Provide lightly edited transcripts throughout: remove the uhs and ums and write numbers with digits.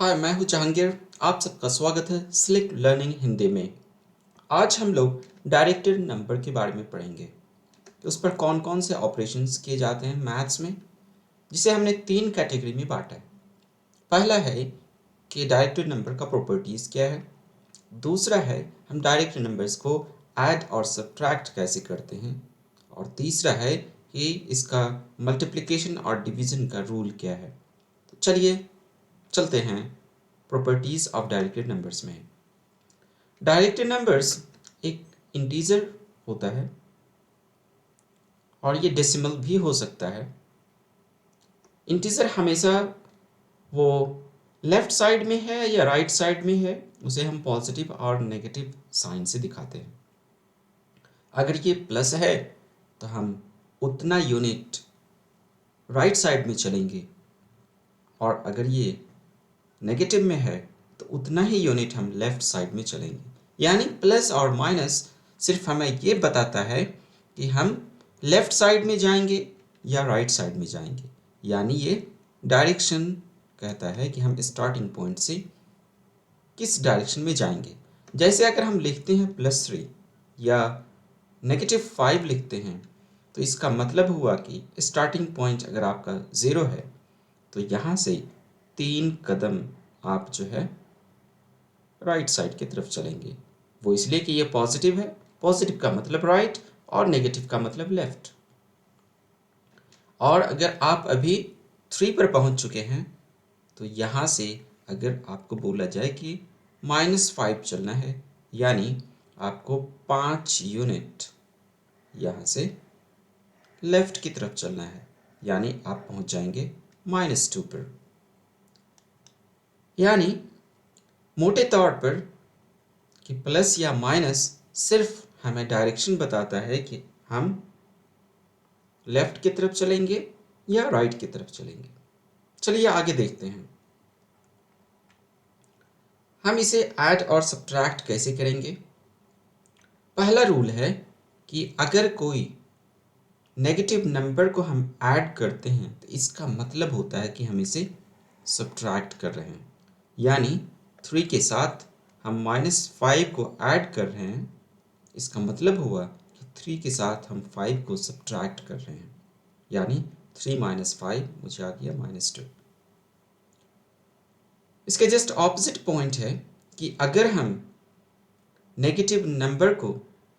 हाय, मैं हूँ जहांगीर। आप सबका स्वागत है स्लिक लर्निंग हिंदी में। आज हम लोग डायरेक्टेड नंबर के बारे में पढ़ेंगे कि उस पर कौन कौन से ऑपरेशंस किए जाते हैं मैथ्स में, जिसे हमने 3 कैटेगरी में बांटा है। पहला है कि डायरेक्टेड नंबर का प्रॉपर्टीज़ क्या है। दूसरा है हम डायरेक्टेड नंबर्स को ऐड और सब्ट्रैक्ट कैसे करते हैं। और तीसरा है कि इसका मल्टीप्लिकेशन और डिवीज़न का रूल क्या है। तो चलिए चलते हैं प्रॉपर्टीज़ ऑफ डायरेक्टेड नंबर्स में। डायरेक्टेड नंबर्स एक इंटीजर होता है और ये डेसिमल भी हो सकता है। इंटीजर हमेशा वो लेफ्ट साइड में है या राइट साइड में है, उसे हम पॉजिटिव और नेगेटिव साइन से दिखाते हैं। अगर ये प्लस है तो हम उतना यूनिट राइट साइड में चलेंगे, और अगर ये नेगेटिव में है तो उतना ही यूनिट हम लेफ्ट साइड में चलेंगे। यानी प्लस और माइनस सिर्फ हमें ये बताता है कि हम लेफ्ट साइड में जाएंगे या राइट साइड में जाएंगे। यानी ये डायरेक्शन कहता है कि हम स्टार्टिंग पॉइंट से किस डायरेक्शन में जाएंगे। जैसे अगर हम लिखते हैं +3 या -5 लिखते हैं तो इसका मतलब हुआ कि स्टार्टिंग पॉइंट अगर आपका 0 है तो यहाँ से 3 कदम आप जो है राइट साइड की तरफ चलेंगे। वो इसलिए कि ये पॉजिटिव है, पॉजिटिव का मतलब राइट और नेगेटिव का मतलब लेफ्ट। और अगर आप अभी 3 पर पहुंच चुके हैं तो यहाँ से अगर आपको बोला जाए कि -5 चलना है, यानी आपको 5 यूनिट यहाँ से लेफ्ट की तरफ चलना है, यानी आप पहुंच जाएंगे -2 पर। यानी मोटे तौर पर कि प्लस या माइनस सिर्फ हमें डायरेक्शन बताता है कि हम लेफ्ट की तरफ चलेंगे या राइट की तरफ चलेंगे। चलिए आगे देखते हैं हम इसे ऐड और सब्ट्रैक्ट कैसे करेंगे। पहला रूल है कि अगर कोई नेगेटिव नंबर को हम ऐड करते हैं तो इसका मतलब होता है कि हम इसे सब्ट्रैक्ट कर रहे हैं। यानी 3 के साथ हम -5 को ऐड कर रहे हैं, इसका मतलब हुआ कि 3 के साथ हम 5 को सब्ट्रैक्ट कर रहे हैं। यानी 3 - 5 मुझे आ गया -2। इसके जस्ट ऑपोजिट पॉइंट है कि अगर हम नेगेटिव नंबर को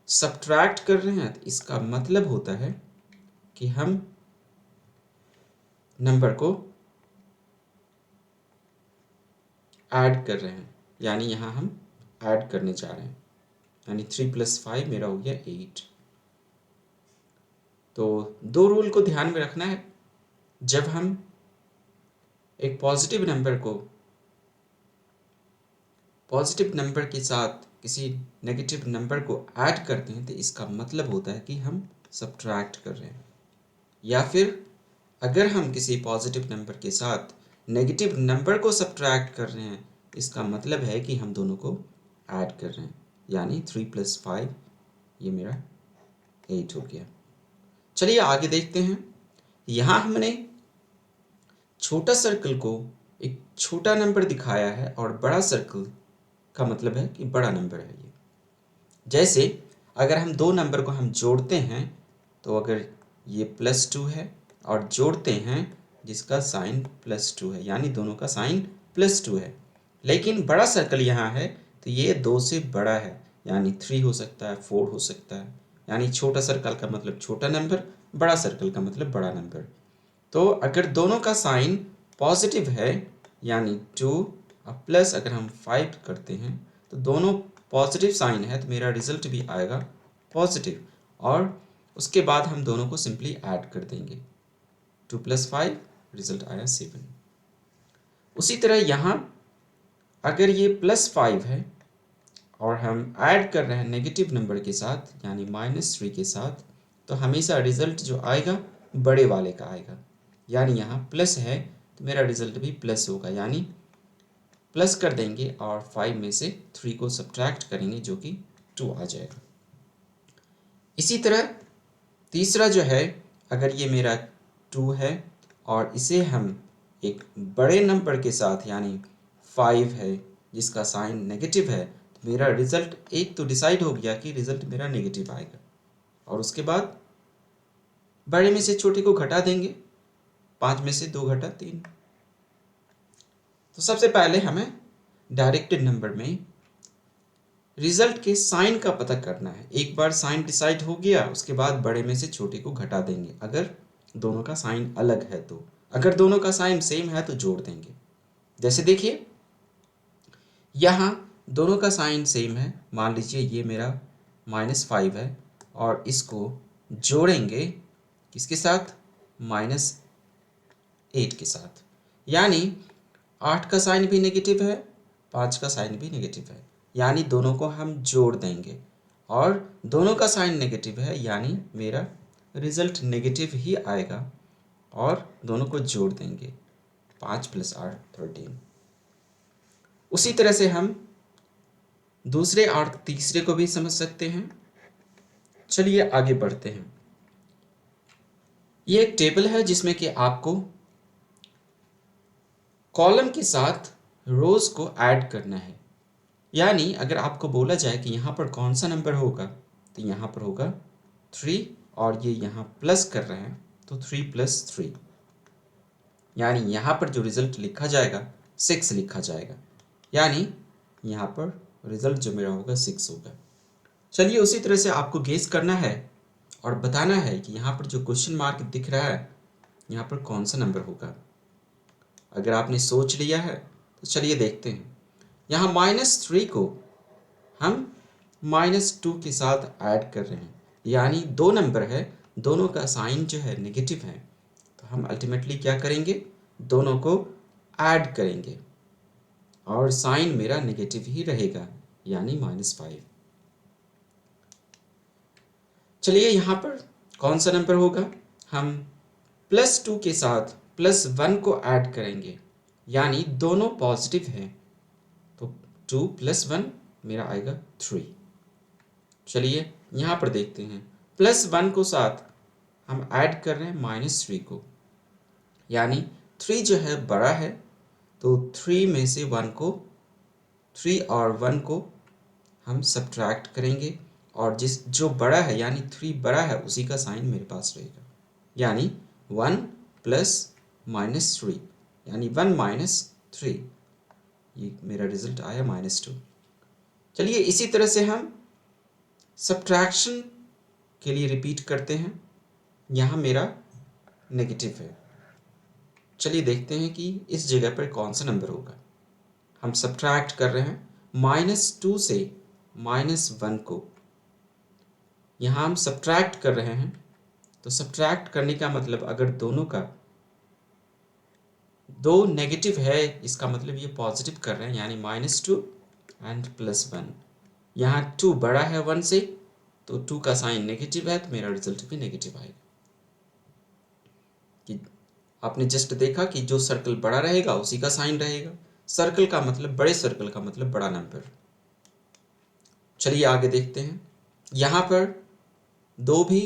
सब्ट्रैक्ट कर रहे हैं तो इसका मतलब होता है कि हम नंबर को ऐड कर रहे हैं। यानी यहाँ हम ऐड करने जा रहे हैं, यानी 3 + 5 मेरा हो गया 8। तो 2 रूल को ध्यान में रखना है। जब हम एक पॉजिटिव नंबर के साथ किसी नेगेटिव नंबर को ऐड करते हैं तो इसका मतलब होता है कि हम सब्ट्रैक्ट कर रहे हैं। या फिर अगर हम किसी पॉजिटिव नंबर के साथ नेगेटिव नंबर को सब्ट्रैक्ट कर रहे हैं, इसका मतलब है कि हम दोनों को ऐड कर रहे हैं। यानी 3 + 5 ये मेरा 8 हो गया। चलिए आगे देखते हैं। यहाँ हमने छोटा सर्कल को एक छोटा नंबर दिखाया है और बड़ा सर्कल का मतलब है कि बड़ा नंबर है ये। जैसे अगर हम 2 नंबर को हम जोड़ते हैं तो अगर ये +2 है और जोड़ते हैं जिसका साइन +2 है, यानी दोनों का साइन +2 है। लेकिन बड़ा सर्कल यहाँ है तो ये 2 से बड़ा है, यानी 3 हो सकता है, 4 हो सकता है। यानी छोटा सर्कल का मतलब छोटा नंबर, बड़ा सर्कल का मतलब बड़ा नंबर। तो अगर दोनों का साइन पॉजिटिव है यानी 2 और प्लस अगर हम 5 करते हैं तो दोनों पॉजिटिव साइन है तो मेरा रिजल्ट भी आएगा पॉजिटिव। और उसके बाद हम दोनों को सिंपली ऐड कर देंगे। 2 + 5 रिजल्ट आया 7। उसी तरह यहाँ अगर ये +5 है और हम ऐड कर रहे हैं नेगेटिव नंबर के साथ यानी -3 के साथ, तो हमेशा रिजल्ट जो आएगा बड़े वाले का आएगा। यानी यहाँ प्लस है तो मेरा रिजल्ट भी प्लस होगा, यानी प्लस कर देंगे और 5 में से 3 को सब्ट्रैक्ट करेंगे जो कि 2 आ जाएगा। इसी तरह तीसरा जो है, अगर ये मेरा 2 है और इसे हम एक बड़े नंबर के साथ यानी 5 है जिसका साइन नेगेटिव है, तो मेरा रिजल्ट एक तो डिसाइड हो गया कि रिजल्ट मेरा नेगेटिव आएगा। और उसके बाद बड़े में से छोटे को घटा देंगे, 5 में से 2 घटा 3। तो सबसे पहले हमें डायरेक्टेड नंबर में रिजल्ट के साइन का पता करना है। एक बार साइन डिसाइड हो गया, उसके बाद बड़े में से छोटे को घटा देंगे अगर दोनों का साइन अलग है तो। अगर दोनों का साइन सेम है तो जोड़ देंगे। जैसे देखिए यहाँ दोनों का साइन सेम है, मान लीजिए ये मेरा -5 है और इसको जोड़ेंगे किसके साथ, -8 के साथ। यानी 8 का साइन भी नेगेटिव है, 5 का साइन भी नेगेटिव है, यानी दोनों को हम जोड़ देंगे और दोनों का साइन नेगेटिव है, यानी मेरा रिजल्ट नेगेटिव ही आएगा और दोनों को जोड़ देंगे, 5 + 8 13। उसी तरह से हम दूसरे और तीसरे को भी समझ सकते हैं। चलिए आगे बढ़ते हैं। ये एक टेबल है जिसमें कि आपको कॉलम के साथ रोज को ऐड करना है। यानी अगर आपको बोला जाए कि यहाँ पर कौन सा नंबर होगा, तो यहाँ पर होगा 3 और ये यहाँ प्लस कर रहे हैं तो 3 + 3, यानी यहाँ पर जो रिजल्ट लिखा जाएगा 6 लिखा जाएगा, यानी यहाँ पर रिजल्ट जो मेरा होगा 6 होगा। चलिए उसी तरह से आपको गेस करना है और बताना है कि यहाँ पर जो क्वेश्चन मार्क दिख रहा है यहाँ पर कौन सा नंबर होगा। अगर आपने सोच लिया है तो चलिए देखते हैं। यहाँ -3 को हम -2 के साथ ऐड कर रहे हैं, यानी 2 नंबर है, दोनों का साइन जो है नेगेटिव है, तो हम अल्टीमेटली क्या करेंगे, दोनों को ऐड करेंगे और साइन मेरा नेगेटिव ही रहेगा, यानी -5। चलिए यहाँ पर कौन सा नंबर होगा, हम +2 के साथ +1 को ऐड करेंगे, यानी दोनों पॉजिटिव हैं, तो 2 + 1 मेरा आएगा 3। चलिए यहाँ पर देखते हैं, +1 को साथ हम ऐड कर रहे हैं -3 को, यानी 3 जो है बड़ा है, तो 3 में से 1 को, 3 और 1 को हम सब्ट्रैक्ट करेंगे और जो बड़ा है यानी 3 बड़ा है उसी का साइन मेरे पास रहेगा, यानी 1 + -3, यानी 1 - 3, ये मेरा रिजल्ट आया -2। चलिए इसी तरह से हम सब्ट्रैक्शन के लिए रिपीट करते हैं। यहाँ मेरा नेगेटिव है, चलिए देखते हैं कि इस जगह पर कौन सा नंबर होगा। हम सब्ट्रैक्ट कर रहे हैं -2 से -1 को, यहाँ हम सब्ट्रैक्ट कर रहे हैं, तो सब्ट्रैक्ट करने का मतलब अगर दोनों का 2 नेगेटिव है इसका मतलब ये पॉजिटिव कर रहे हैं, यानी -2 एंड +1। यहाँ 2 बड़ा है 1 से, तो 2 का साइन नेगेटिव है, तो मेरा रिजल्ट भी नेगेटिव आएगा। कि आपने जस्ट देखा कि जो सर्कल बड़ा रहेगा उसी का साइन रहेगा। सर्कल का मतलब, बड़े सर्कल का मतलब बड़ा नंबर। चलिए आगे देखते हैं। यहाँ पर 2 भी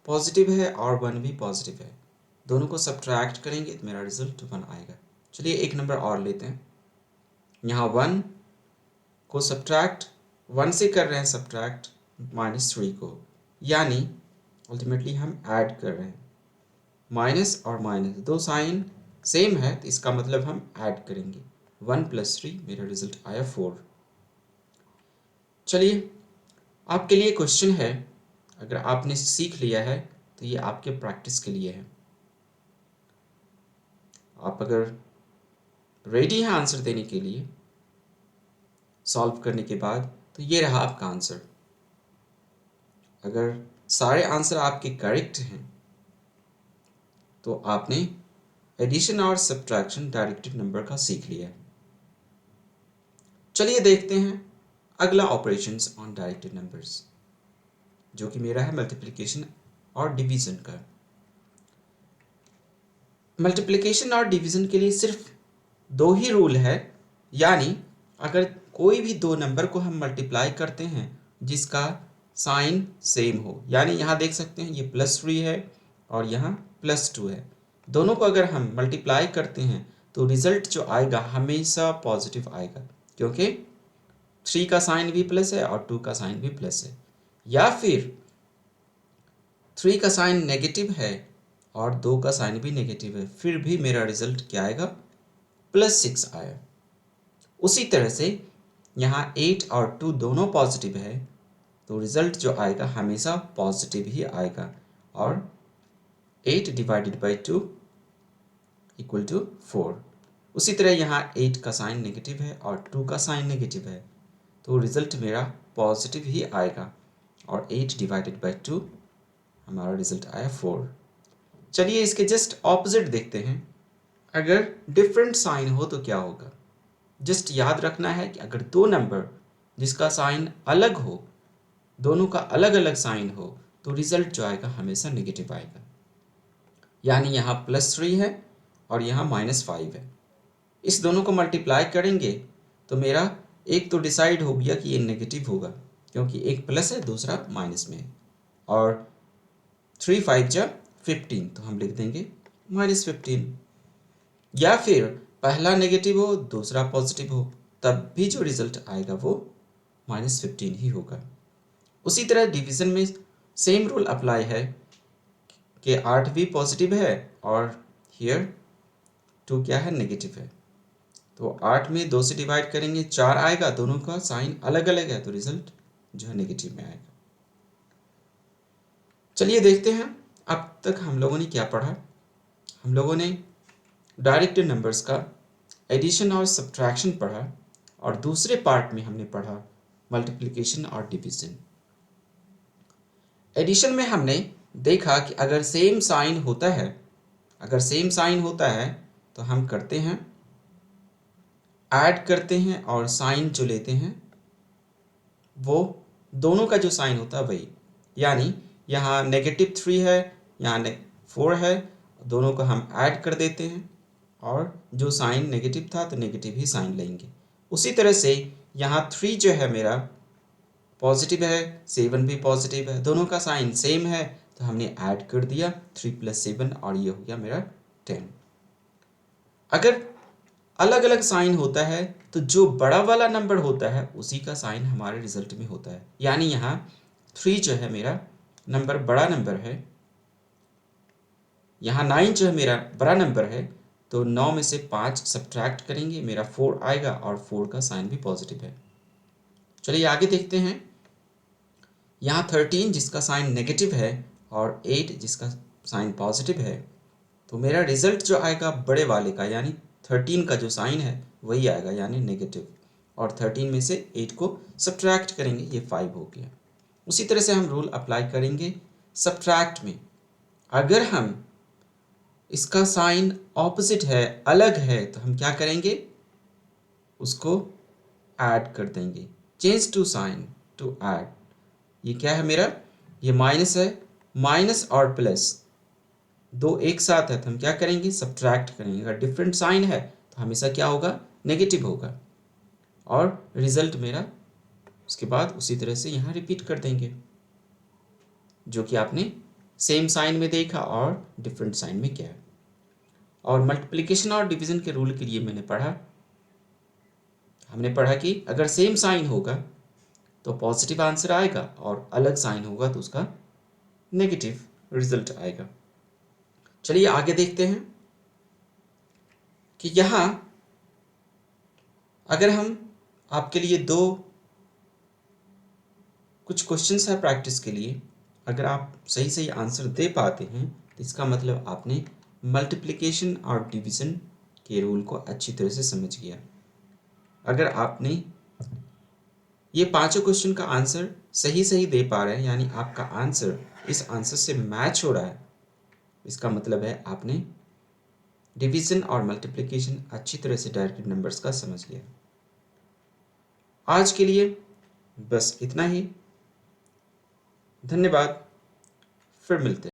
पॉजिटिव है और 1 भी पॉजिटिव है, दोनों को सब्ट्रैक्ट करेंगे तो मेरा रिजल्ट 1 आएगा। चलिए एक नंबर और लेते हैं। यहाँ 1 को सब्ट्रैक्ट 1 से कर रहे हैं, सब्ट्रैक्ट -3 को, यानी अल्टीमेटली हम ऐड कर रहे हैं। माइनस और माइनस दो साइन सेम है, तो इसका मतलब हम ऐड करेंगे। 1 + 3 मेरा रिजल्ट आया 4। चलिए आपके लिए क्वेश्चन है, अगर आपने सीख लिया है तो ये आपके प्रैक्टिस के लिए है। आप अगर रेडी हैं आंसर देने के लिए सॉल्व करने के बाद, तो ये रहा आपका आंसर। अगर सारे आंसर आपके करेक्ट हैं तो आपने एडिशन और सब्ट्रैक्शन डायरेक्टेड नंबर का सीख लिया है। चलिए देखते हैं अगला ऑपरेशंस ऑन डायरेक्टेड नंबर्स, जो कि मेरा है मल्टीप्लिकेशन और डिवीजन का। मल्टीप्लिकेशन और डिवीजन के लिए सिर्फ 2 ही रूल है, यानी अगर कोई भी 2 नंबर को हम मल्टीप्लाई करते हैं जिसका साइन सेम हो, यानी यहाँ देख सकते हैं ये +3 है और यहाँ +2 है, दोनों को अगर हम मल्टीप्लाई करते हैं तो रिजल्ट जो आएगा हमेशा पॉजिटिव आएगा, क्योंकि 3 का साइन भी प्लस है और 2 का साइन भी प्लस है। या फिर 3 का साइन नेगेटिव है और 2 का साइन भी नेगेटिव है, फिर भी मेरा रिजल्ट क्या आएगा, +6 आया। उसी तरह से यहाँ 8 और 2 दोनों पॉजिटिव है, तो रिजल्ट जो आएगा हमेशा पॉजिटिव ही आएगा। और 8 डिवाइडेड बाई 2 इक्वल टू 4। उसी तरह यहाँ 8 का साइन नेगेटिव है और 2 का साइन नेगेटिव है, तो रिजल्ट मेरा पॉजिटिव ही आएगा। और 8 डिवाइडेड बाई 2 हमारा रिजल्ट आया 4। चलिए इसके जस्ट ऑपोजिट देखते हैं। अगर डिफरेंट साइन हो तो क्या होगा। जस्ट याद रखना है कि अगर दो नंबर जिसका साइन अलग हो, दोनों का अलग अलग साइन हो, तो रिजल्ट जो आएगा हमेशा नेगेटिव आएगा। यानी यहाँ +3 है और यहाँ -5 है। इस दोनों को मल्टीप्लाई करेंगे तो मेरा एक तो डिसाइड हो गया कि ये नेगेटिव होगा, क्योंकि एक प्लस है दूसरा माइनस में है। और 3 5 जा 15, तो हम लिख देंगे -15। या फिर पहला नेगेटिव हो दूसरा पॉजिटिव हो, तब भी जो रिजल्ट आएगा वो -15 ही होगा। उसी तरह डिवीज़न में सेम रूल अप्लाई है कि 8 भी पॉजिटिव है और हियर 2 क्या है, नेगेटिव है। तो 8 में 2 से डिवाइड करेंगे 4 आएगा, दोनों का साइन अलग अलग है, तो रिजल्ट जो है नेगेटिव में आएगा। चलिए देखते हैं अब तक हम लोगों ने क्या पढ़ा। हम लोगों ने डायरेक्ट नंबर्स का एडिशन और सब्ट्रैक्शन पढ़ा, और दूसरे पार्ट में हमने पढ़ा मल्टीप्लिकेशन और डिवीज़न। एडिशन में हमने देखा कि अगर सेम साइन होता है तो हम करते हैं, ऐड करते हैं, और साइन जो लेते हैं वो दोनों का जो साइन होता है वही। यानी यहाँ -3 है, यहाँ 4 है, दोनों को हम ऐड कर देते हैं और जो साइन नेगेटिव था तो नेगेटिव ही साइन लेंगे। उसी तरह से यहाँ 3 जो है मेरा पॉजिटिव है, 7 भी पॉजिटिव है, दोनों का साइन सेम है, तो हमने ऐड कर दिया 3 + 7 और ये हो गया मेरा 10। अगर अलग अलग साइन होता है तो जो बड़ा वाला नंबर होता है उसी का साइन हमारे रिजल्ट में होता है। यानी यहाँ 3 जो है मेरा नंबर बड़ा नंबर है, यहाँ 9 जो है मेरा बड़ा नंबर है, तो 9 में से 5 सब्ट्रैक्ट करेंगे, मेरा 4 आएगा और 4 का साइन भी पॉजिटिव है। चलिए आगे देखते हैं। यहाँ 13 जिसका साइन नेगेटिव है और 8 जिसका साइन पॉजिटिव है, तो मेरा रिजल्ट जो आएगा बड़े वाले का, यानी 13 का जो साइन है वही आएगा, यानी नेगेटिव। और 13 में से 8 को सब्ट्रैक्ट करेंगे, ये 5 हो गया। उसी तरह से हम रूल अप्लाई करेंगे सब्ट्रैक्ट में। अगर हम इसका साइन ऑपोजिट है, अलग है, तो हम क्या करेंगे, उसको ऐड कर देंगे। Change to sign to add. ये क्या है मेरा, ये माइनस है, माइनस और प्लस दो एक साथ है, तो हम क्या करेंगे, सब्ट्रैक्ट करेंगे। अगर डिफरेंट साइन है तो हमेशा क्या होगा, नेगेटिव होगा। और रिजल्ट मेरा उसके बाद उसी तरह से यहाँ रिपीट कर देंगे, जो कि आपने सेम साइन में देखा और डिफरेंट साइन में किया। और मल्टीप्लिकेशन और डिवीज़न के रूल के लिए हमने पढ़ा कि अगर सेम साइन होगा तो पॉजिटिव आंसर आएगा और अलग साइन होगा तो उसका नेगेटिव रिजल्ट आएगा। चलिए आगे देखते हैं कि यहाँ अगर हम आपके लिए कुछ क्वेश्चंस है प्रैक्टिस के लिए, अगर आप सही सही आंसर दे पाते हैं तो इसका मतलब आपने मल्टीप्लिकेशन और डिवीज़न के रूल को अच्छी तरह से समझ गया। अगर आपने ये पांचों क्वेश्चन का आंसर सही दे पा रहे हैं, यानी आपका आंसर इस आंसर से मैच हो रहा है, इसका मतलब है आपने डिवीज़न और मल्टीप्लिकेशन अच्छी तरह से डायरेक्ट नंबर्स का समझ लिया। आज के लिए बस इतना ही। धन्यवाद, फिर मिलते हैं।